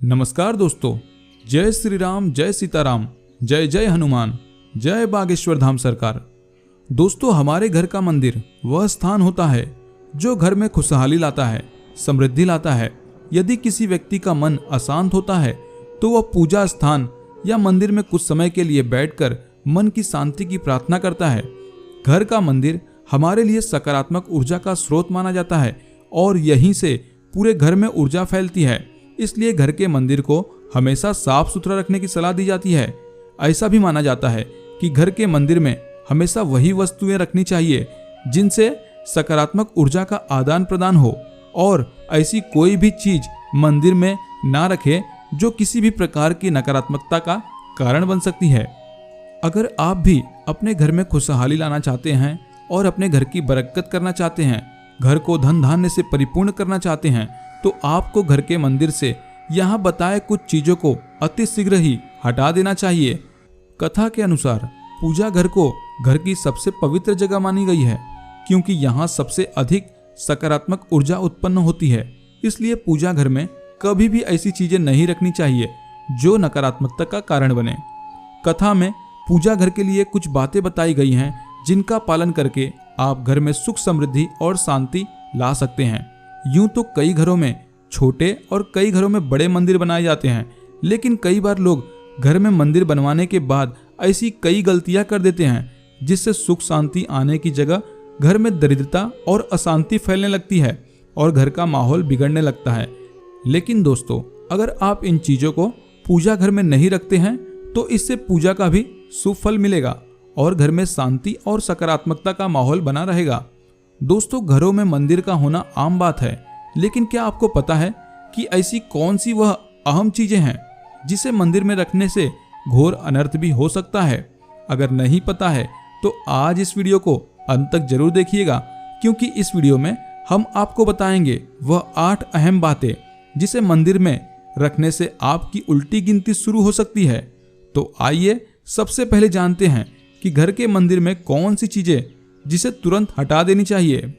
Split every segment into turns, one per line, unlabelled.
नमस्कार दोस्तों, जय श्री राम, जय सीताराम, जय जय हनुमान, जय बागेश्वर धाम सरकार। दोस्तों, हमारे घर का मंदिर वह स्थान होता है जो घर में खुशहाली लाता है, समृद्धि लाता है। यदि किसी व्यक्ति का मन अशांत होता है तो वह पूजा स्थान या मंदिर में कुछ समय के लिए बैठकर मन की शांति की प्रार्थना करता है। घर का मंदिर हमारे लिए सकारात्मक ऊर्जा का स्रोत माना जाता है और यहीं से पूरे घर में ऊर्जा फैलती है। इसलिए घर के मंदिर को हमेशा साफ सुथरा रखने की सलाह दी जाती है। ऐसा भी माना जाता है कि घर के मंदिर में हमेशा वही वस्तुएं रखनी चाहिए जिनसे सकारात्मक ऊर्जा का आदान प्रदान हो और ऐसी कोई भी चीज मंदिर में ना रखे जो किसी भी प्रकार की नकारात्मकता का कारण बन सकती है। अगर आप भी अपने घर में खुशहाली लाना चाहते हैं और अपने घर की बरकत करना चाहते हैं, घर को धन धान्य से परिपूर्ण करना चाहते हैं, तो आपको घर के मंदिर से यहाँ बताए कुछ चीजों को अति शीघ्र ही हटा देना चाहिए। कथा के अनुसार पूजा घर को घर की सबसे पवित्र जगह मानी गई है क्योंकि यहाँ सबसे अधिक सकारात्मक ऊर्जा उत्पन्न होती है। इसलिए पूजा घर में कभी भी ऐसी चीजें नहीं रखनी चाहिए जो नकारात्मकता का कारण बने। कथा में पूजा घर के लिए कुछ बातें बताई गई हैं जिनका पालन करके आप घर में सुख समृद्धि और शांति ला सकते हैं। यूं तो कई घरों में छोटे और कई घरों में बड़े मंदिर बनाए जाते हैं, लेकिन कई बार लोग घर में मंदिर बनवाने के बाद ऐसी कई गलतियां कर देते हैं जिससे सुख शांति आने की जगह घर में दरिद्रता और अशांति फैलने लगती है और घर का माहौल बिगड़ने लगता है। लेकिन दोस्तों, अगर आप इन चीजों को पूजा घर में नहीं रखते हैं तो इससे पूजा का भी शुभ फल मिलेगा और घर में शांति और सकारात्मकता का माहौल बना रहेगा। दोस्तों, घरों में मंदिर का होना आम बात है, लेकिन क्या आपको पता है कि ऐसी कौन सी वह अहम चीजें हैं जिसे मंदिर में रखने से घोर अनर्थ भी हो सकता है? अगर नहीं पता है तो आज इस वीडियो को अंत तक जरूर देखिएगा, क्योंकि इस वीडियो में हम आपको बताएंगे वह 8 अहम बातें जिसे मंदिर में रखने से आपकी उल्टी गिनती शुरू हो सकती है। तो आइए सबसे पहले जानते हैं कि घर के मंदिर में कौन सी चीजें जिसे तुरंत हटा देनी चाहिए।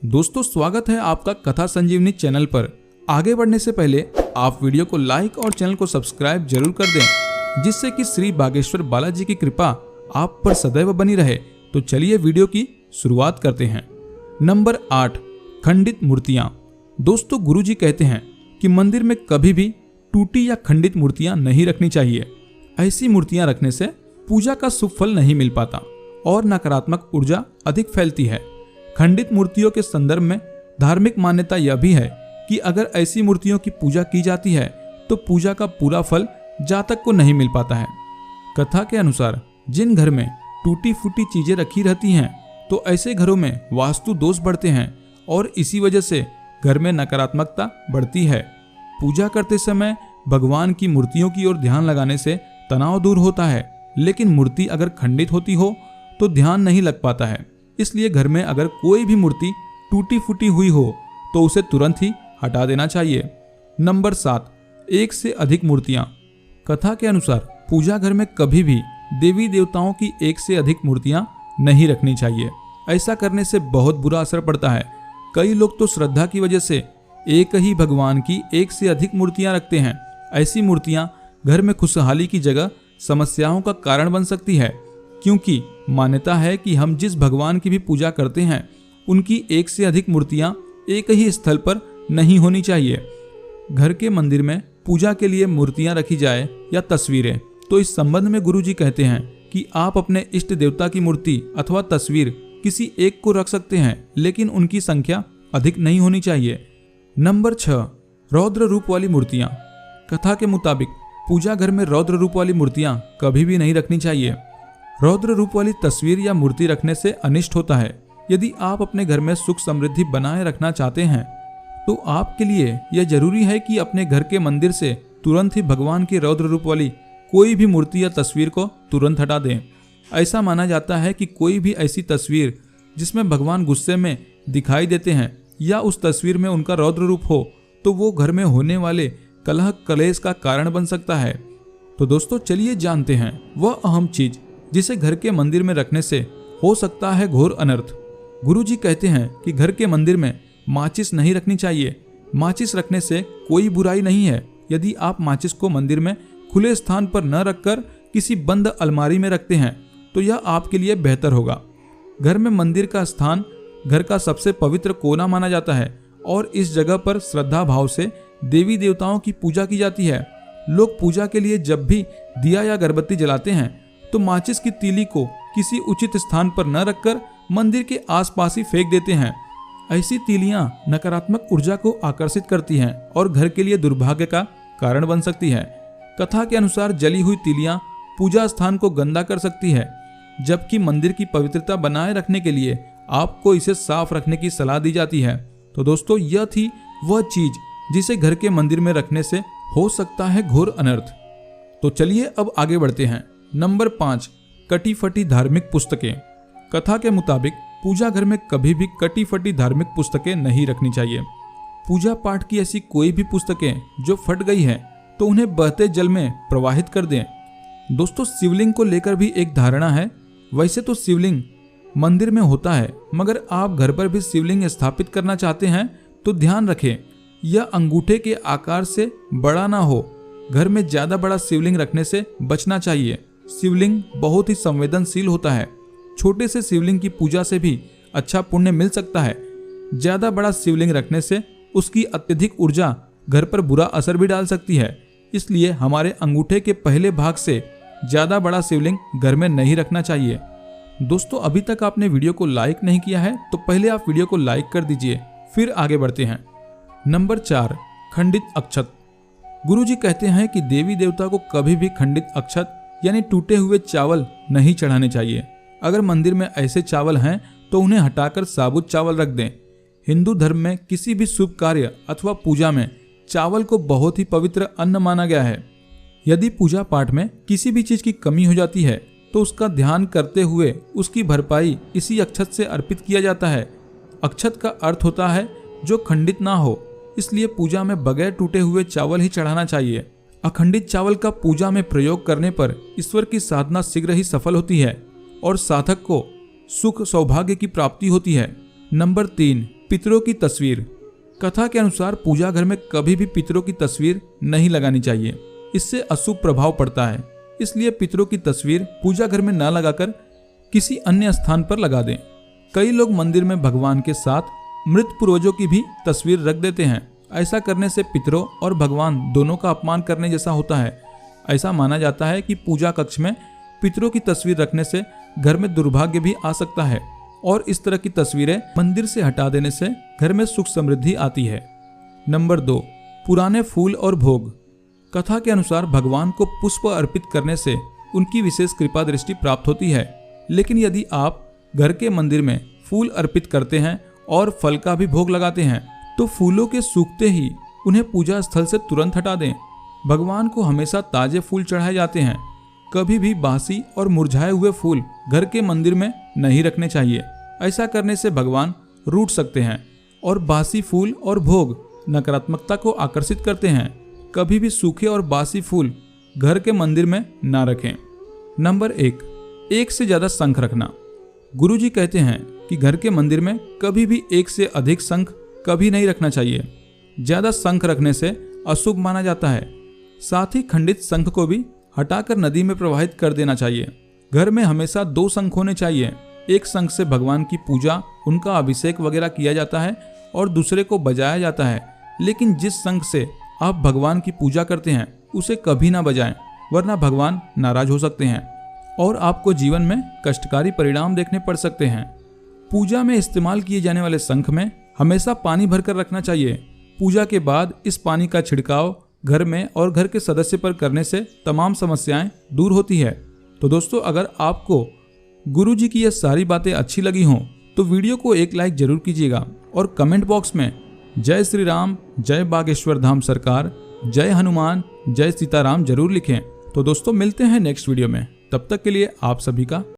दोस्तों, स्वागत है आपका कथा संजीवनी चैनल पर। आगे बढ़ने से पहले आप वीडियो को लाइक और चैनल को सब्सक्राइब जरूर कर दें, जिससे कि श्री बागेश्वर बालाजी की कृपा आप पर सदैव बनी रहे। तो चलिए वीडियो की शुरुआत करते हैं। नंबर 8, खंडित मूर्तियां। दोस्तों, गुरुजी कहते हैं कि मंदिर में कभी भी टूटी या खंडित मूर्तियां नहीं रखनी चाहिए। ऐसी मूर्तियां रखने से पूजा का शुभ फल नहीं मिल पाता और नकारात्मक ऊर्जा अधिक फैलती है। खंडित मूर्तियों के संदर्भ में धार्मिक मान्यता यह भी है कि अगर ऐसी मूर्तियों की पूजा की जाती है तो पूजा का पूरा फल जातक को नहीं मिल पाता है। कथा के अनुसार जिन घर में टूटी फूटी चीजें रखी रहती हैं तो ऐसे घरों में वास्तु दोष बढ़ते हैं और इसी वजह से घर में नकारात्मकता बढ़ती है। पूजा करते समय भगवान की मूर्तियों की ओर ध्यान लगाने से तनाव दूर होता है, लेकिन मूर्ति अगर खंडित होती हो तो ध्यान नहीं लग पाता है। इसलिए घर में अगर कोई भी मूर्ति टूटी फूटी हुई हो तो उसे तुरंत ही हटा देना चाहिए। नंबर 7, एक से अधिक मूर्तियां। कथा के अनुसार पूजा घर में कभी भी देवी देवताओं की एक से अधिक मूर्तियां नहीं रखनी चाहिए। ऐसा करने से बहुत बुरा असर पड़ता है। कई लोग तो श्रद्धा की वजह से एक ही भगवान की एक से अधिक मूर्तियां रखते हैं। ऐसी मूर्तियां घर में खुशहाली की जगह समस्याओं का कारण बन सकती है, क्योंकि मान्यता है कि हम जिस भगवान की भी पूजा करते हैं उनकी एक से अधिक मूर्तियां एक ही स्थल पर नहीं होनी चाहिए। घर के मंदिर में पूजा के लिए मूर्तियां रखी जाए या तस्वीरें, तो इस संबंध में गुरुजी कहते हैं कि आप अपने इष्ट देवता की मूर्ति अथवा तस्वीर किसी एक को रख सकते हैं, लेकिन उनकी संख्या अधिक नहीं होनी चाहिए। नंबर 6, रौद्र रूप वाली मूर्तियां। कथा के मुताबिक पूजा घर में रौद्र रूप वाली मूर्तियां कभी भी नहीं रखनी चाहिए। रौद्र रूप वाली तस्वीर या मूर्ति रखने से अनिष्ट होता है। यदि आप अपने घर में सुख समृद्धि बनाए रखना चाहते हैं तो आपके लिए यह जरूरी है कि अपने घर के मंदिर से तुरंत ही भगवान की रौद्र रूप वाली कोई भी मूर्ति या तस्वीर को तुरंत हटा दें। ऐसा माना जाता है कि कोई भी ऐसी तस्वीर जिसमें भगवान गुस्से में दिखाई देते हैं या उस तस्वीर में उनका रौद्र रूप हो तो वो घर में होने वाले कलह कलेश का कारण बन सकता है। तो दोस्तों, चलिए जानते हैं वह अहम चीज जिसे घर के मंदिर में रखने से हो सकता है घोर अनर्थ। गुरुजी कहते हैं कि घर के मंदिर में माचिस नहीं रखनी चाहिए। माचिस रखने से कोई बुराई नहीं है यदि आप माचिस को मंदिर में खुले स्थान पर न रखकर किसी बंद अलमारी में रखते हैं तो यह आपके लिए बेहतर होगा। घर में मंदिर का स्थान घर का सबसे पवित्र कोना माना जाता है और इस जगह पर श्रद्धा भाव से देवी देवताओं की पूजा की जाती है। लोग पूजा के लिए जब भी दिया या अगरबत्ती जलाते हैं तो माचिस की तीली को किसी उचित स्थान पर न रखकर मंदिर के आसपास ही फेंक देते हैं। ऐसी तीलियां नकारात्मक ऊर्जा को आकर्षित करती हैं और घर के लिए दुर्भाग्य का कारण बन सकती है। कथा के अनुसार जली हुई तीलियां पूजा स्थान को गंदा कर सकती है, जबकि मंदिर की पवित्रता बनाए रखने के लिए आपको इसे साफ रखने की सलाह दी जाती है। तो दोस्तों, यह थी वह चीज जिसे घर के मंदिर में रखने से हो सकता है घोर अनर्थ। तो चलिए अब आगे बढ़ते हैं। नंबर 5, कटी फटी धार्मिक पुस्तकें। कथा के मुताबिक पूजा घर में कभी भी कटी फटी धार्मिक पुस्तकें नहीं रखनी चाहिए। पूजा पाठ की ऐसी कोई भी पुस्तकें जो फट गई हैं तो उन्हें बहते जल में प्रवाहित कर दें। दोस्तों, शिवलिंग को लेकर भी एक धारणा है। वैसे तो शिवलिंग मंदिर में होता है, मगर आप घर पर भी शिवलिंग स्थापित करना चाहते हैं तो ध्यान रखें यह अंगूठे के आकार से बड़ा ना हो। घर में ज्यादा बड़ा शिवलिंग रखने से बचना चाहिए। शिवलिंग बहुत ही संवेदनशील होता है। छोटे से शिवलिंग की पूजा से भी अच्छा पुण्य मिल सकता है। ज्यादा बड़ा शिवलिंग रखने से उसकी अत्यधिक ऊर्जा घर पर बुरा असर भी डाल सकती है। इसलिए हमारे अंगूठे के पहले भाग से ज्यादा बड़ा शिवलिंग घर में नहीं रखना चाहिए। दोस्तों, अभी तक आपने वीडियो को लाइक नहीं किया है तो पहले आप वीडियो को लाइक कर दीजिए, फिर आगे बढ़ते हैं। नंबर 4, खंडित अक्षत। गुरुजी कहते हैं कि देवी देवता को कभी भी खंडित अक्षत यानी टूटे हुए चावल नहीं चढ़ाने चाहिए। अगर मंदिर में ऐसे चावल हैं तो उन्हें हटाकर साबुत चावल रख दें। हिंदू धर्म में किसी भी शुभ कार्य अथवा पूजा में चावल को बहुत ही पवित्र अन्न माना गया है। यदि पूजा पाठ में किसी भी चीज की कमी हो जाती है तो उसका ध्यान करते हुए उसकी भरपाई इसी अक्षत से अर्पित किया जाता है। अक्षत का अर्थ होता है जो खंडित ना हो, इसलिए पूजा में बगैर टूटे हुए चावल ही चढ़ाना चाहिए। अखंडित चावल का पूजा में प्रयोग करने पर ईश्वर की साधना शीघ्र ही सफल होती है और साधक को सुख सौभाग्य की प्राप्ति होती है। नंबर 3, पितरों की तस्वीर। कथा के अनुसार पूजा घर में कभी भी पितरों की तस्वीर नहीं लगानी चाहिए। इससे अशुभ प्रभाव पड़ता है। इसलिए पितरों की तस्वीर पूजा घर में न लगाकर किसी अन्य स्थान पर लगा दें। कई लोग मंदिर में भगवान के साथ मृत पूर्वजों की भी तस्वीर रख देते हैं। ऐसा करने से पितरों और भगवान दोनों का अपमान करने जैसा होता है। ऐसा माना जाता है कि पूजा कक्ष में पितरों की तस्वीर रखने से घर में दुर्भाग्य भी आ सकता है और इस तरह की तस्वीरें मंदिर से हटा देने से घर में सुख समृद्धि आती है। नंबर 2, पुराने फूल और भोग। कथा के अनुसार भगवान को पुष्प अर्पित करने से उनकी विशेष कृपा दृष्टि प्राप्त होती है। लेकिन यदि आप घर के मंदिर में फूल अर्पित करते हैं और फल का भी भोग लगाते हैं तो फूलों के सूखते ही उन्हें पूजा स्थल से तुरंत हटा दें। भगवान को हमेशा ताजे फूल चढ़ाए जाते हैं। कभी भी बासी और मुरझाए हुए फूल घर के मंदिर में नहीं रखने चाहिए। ऐसा करने से भगवान रूठ सकते हैं और बासी फूल और भोग नकारात्मकता को आकर्षित करते हैं। कभी भी सूखे और बासी फूल घर के मंदिर में ना रखें। नंबर 1, एक से ज्यादा शंख रखना। गुरुजी कहते हैं कि घर के मंदिर में कभी भी एक से अधिक शंख कभी नहीं रखना चाहिए। ज्यादा शंख रखने से अशुभ माना जाता है। साथ ही खंडित शंख को भी हटाकर नदी में प्रवाहित कर देना चाहिए। घर में हमेशा 2 शंख होने चाहिए। एक शंख से भगवान की पूजा, उनका अभिषेक वगैरह किया जाता है और दूसरे को बजाया जाता है। लेकिन जिस शंख से आप भगवान की पूजा करते हैं उसे कभी ना बजाएं, वरना भगवान नाराज हो सकते हैं और आपको जीवन में कष्टकारी परिणाम देखने पड़ सकते हैं। पूजा में इस्तेमाल किए जाने वाले शंख में हमेशा पानी भरकर रखना चाहिए। पूजा के बाद इस पानी का छिड़काव घर में और घर के सदस्य पर करने से तमाम समस्याएं दूर होती है। तो दोस्तों, अगर आपको गुरुजी की ये सारी बातें अच्छी लगी हों तो वीडियो को एक लाइक जरूर कीजिएगा और कमेंट बॉक्स में जय श्री राम, जय बागेश्वर धाम सरकार, जय हनुमान, जय सीताराम जरूर लिखें। तो दोस्तों, मिलते हैं नेक्स्ट वीडियो में। तब तक के लिए आप सभी का